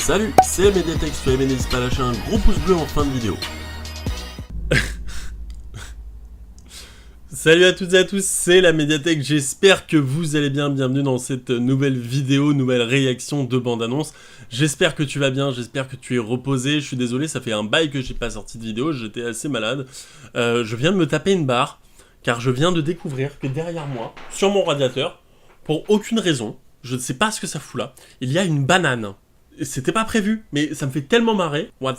Salut, c'est Mediatek, si tu as aimé n'hésite pas à lâcher un gros pouce bleu en fin de vidéo. Salut à toutes et à tous, c'est la Mediatek, j'espère que vous allez bien, bienvenue dans cette nouvelle vidéo, nouvelle réaction de bande-annonce. J'espère que tu vas bien, j'espère que tu es reposé, je suis désolé, ça fait un bail que j'ai pas sorti de vidéo, j'étais assez malade. Je viens de me taper une barre, car je viens de découvrir que derrière moi, sur mon radiateur, pour aucune raison, je ne sais pas ce que ça fout là, il y a une banane. C'était pas prévu, mais ça me fait tellement marrer. What?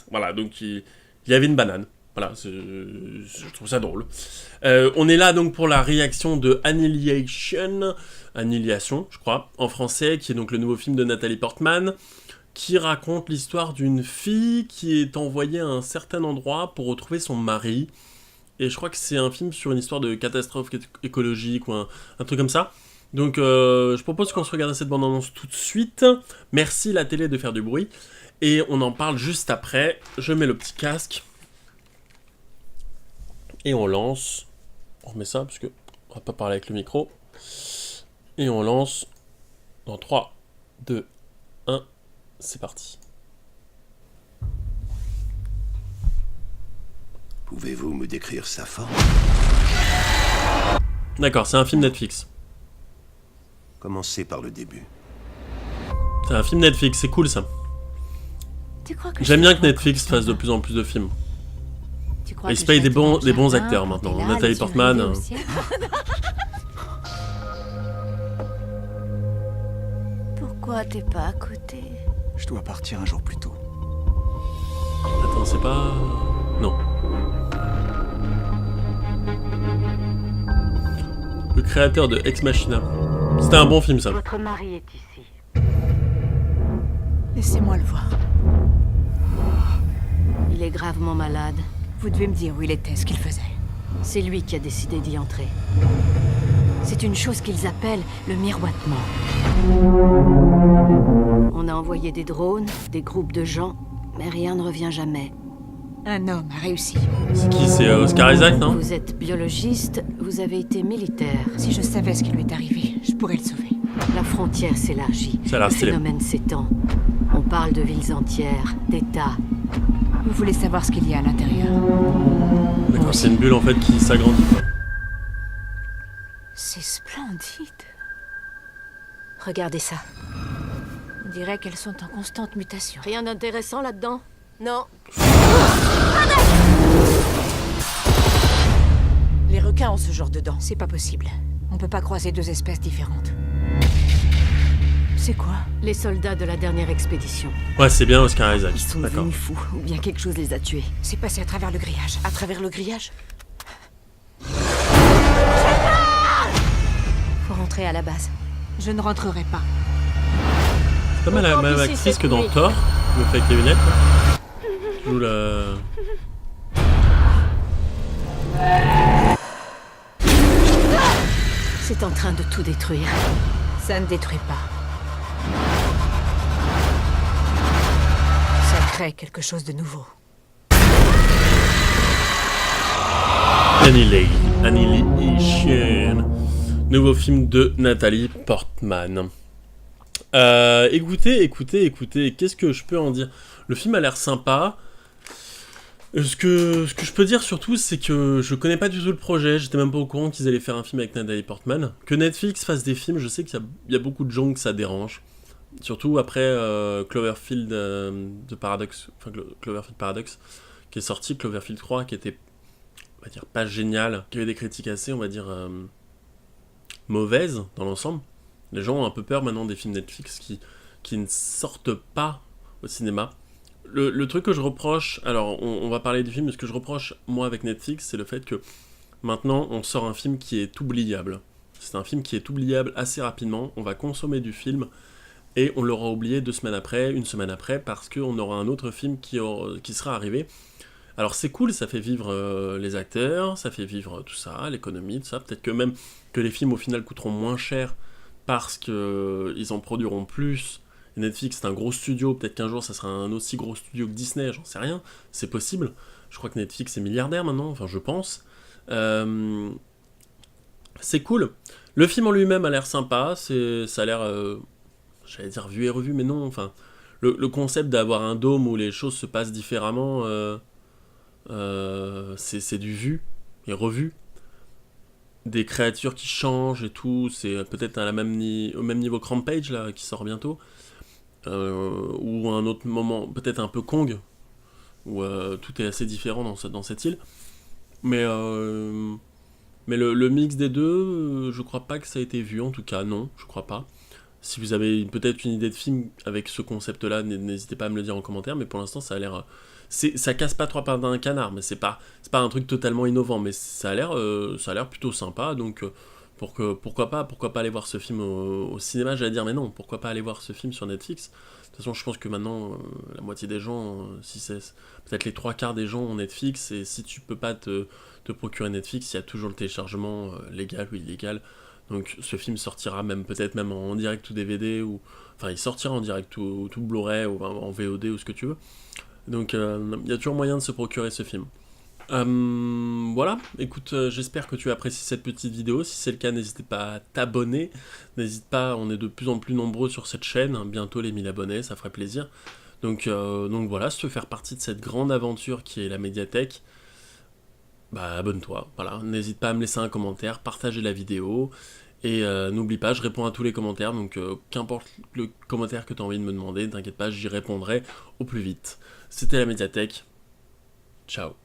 Voilà, donc il y avait une banane. Voilà, je trouve ça drôle. On est là donc pour la réaction de Annihilation, je crois, en français, qui est donc le nouveau film de Nathalie Portman, qui raconte l'histoire d'une fille qui est envoyée à un certain endroit pour retrouver son mari. Et je crois que c'est un film sur une histoire de catastrophe écologique ou un truc comme ça. Donc je propose qu'on se regarde cette bande-annonce tout de suite. Merci la télé de faire du bruit. Et on en parle juste après. Je mets le petit casque. Et on lance. On remet ça parce que on va pas parler avec le micro. Et on lance dans 3, 2, 1. C'est parti. Pouvez-vous me décrire sa forme? D'accord, c'est un film Netflix. Commencez par le début. C'est un film Netflix, c'est cool ça. J'aime bien que Netflix fasse de plus en plus de films. Ils se payent des bons acteurs maintenant. Nathalie Portman. Pourquoi t'es pas à côté? Je dois partir un jour plus tôt. Attends, c'est pas... Non. Le créateur de Ex Machina. C'était un bon film ça. Votre mari est ici. Laissez-moi le voir. Il est gravement malade. Vous devez me dire où il était, ce qu'il faisait. C'est lui qui a décidé d'y entrer. C'est une chose qu'ils appellent le miroitement. On a envoyé des drones, des groupes de gens, mais rien ne revient jamais. Un homme a réussi. C'est qui? C'est Oscar Isaac, non? Vous êtes biologiste, vous avez été militaire. Si je savais ce qui lui est arrivé, je pourrais le sauver. La frontière s'élargit. Ça a l'air Le stylé. phénomène s'étend. On parle de villes entières, d'États. Vous voulez savoir ce qu'il y a à l'intérieur? D'accord, c'est une bulle en fait qui s'agrandit. C'est splendide. Regardez ça. On dirait qu'elles sont en constante mutation. Rien d'intéressant là-dedans? Non. Les requins ont ce genre de dents. C'est pas possible. On peut pas croiser deux espèces différentes. C'est quoi? Les soldats de la dernière expédition. Ouais, c'est bien Oscar Isaac. Ils sont D'accord. devenus fous, ou bien quelque chose les a tués. C'est passé à travers le grillage. À travers le grillage? Faut rentrer à la base. Je ne rentrerai pas. C'est pas mal la même actrice que dans Thor, qui me fait avec les lunettes. Là. Qui joue la... C'est en train de tout détruire. Ça ne détruit pas. Ça crée quelque chose de nouveau. Annihilation. Nouveau film de Nathalie Portman. Écoutez, qu'est-ce que je peux en dire? Le film a l'air sympa. Ce que je peux dire surtout, c'est que je connais pas du tout le projet, j'étais même pas au courant qu'ils allaient faire un film avec Nathalie Portman. Que Netflix fasse des films, je sais qu'il y a beaucoup de gens que ça dérange. Surtout après Cloverfield de Paradox, enfin Cloverfield Paradox, qui est sorti, Cloverfield 3, qui était, on va dire, pas génial, qui avait des critiques assez, on va dire, mauvaises dans l'ensemble. Les gens ont un peu peur maintenant des films Netflix qui ne sortent pas au cinéma. Le truc que je reproche, alors on va parler du film, mais ce que je reproche moi avec Netflix, c'est le fait que maintenant on sort un film qui est oubliable. C'est un film qui est oubliable assez rapidement, on va consommer du film et on l'aura oublié 2 semaines après, 1 semaine après, parce qu'on aura un autre film qui sera arrivé. Alors c'est cool, ça fait vivre les acteurs, ça fait vivre tout ça, l'économie, tout ça. Peut-être que même que les films au final coûteront moins cher parce qu'ils en produiront plus. Netflix c'est un gros studio, peut-être qu'un jour ça sera un aussi gros studio que Disney, j'en sais rien, c'est possible. Je crois que Netflix est milliardaire maintenant, enfin je pense. C'est cool. Le film en lui-même a l'air sympa, ça a l'air, j'allais dire vu et revu, mais non, enfin... le concept d'avoir un dôme où les choses se passent différemment, c'est du vu et revu. Des créatures qui changent et tout, c'est peut-être au même niveau que Rampage, là, qui sort bientôt. Ou un autre moment, peut-être un peu Kong, où tout est assez différent dans cette île. Mais le mix des deux, je crois pas que ça a été vu, en tout cas, non, je crois pas. Si vous avez peut-être une idée de film avec ce concept-là, n'hésitez pas à me le dire en commentaire, mais pour l'instant, ça a l'air... ça casse pas trois pattes d'un canard, mais c'est pas un truc totalement innovant, mais ça a l'air plutôt sympa, donc pourquoi pas aller voir ce film au cinéma, j'allais dire, mais non, pourquoi pas aller voir ce film sur Netflix. De toute façon, je pense que maintenant, la moitié des gens, si c'est peut-être les 3/4 des gens ont Netflix, et si tu peux pas te procurer Netflix, il y a toujours le téléchargement légal ou illégal. Donc ce film sortira peut-être même en direct ou DVD, enfin il sortira en direct ou tout Blu-ray ou en VOD ou ce que tu veux. Donc il y a toujours moyen de se procurer ce film. Voilà, écoute, j'espère que tu as apprécié cette petite vidéo. Si c'est le cas, n'hésite pas à t'abonner. N'hésite pas, on est de plus en plus nombreux sur cette chaîne. Bientôt les 1000 abonnés, ça ferait plaisir. Donc voilà, si tu veux faire partie de cette grande aventure qui est la médiathèque, bah abonne-toi, voilà. N'hésite pas à me laisser un commentaire, partager la vidéo. Et n'oublie pas, je réponds à tous les commentaires, donc qu'importe le commentaire que tu as envie de me demander, t'inquiète pas, j'y répondrai au plus vite. C'était la médiathèque. Ciao.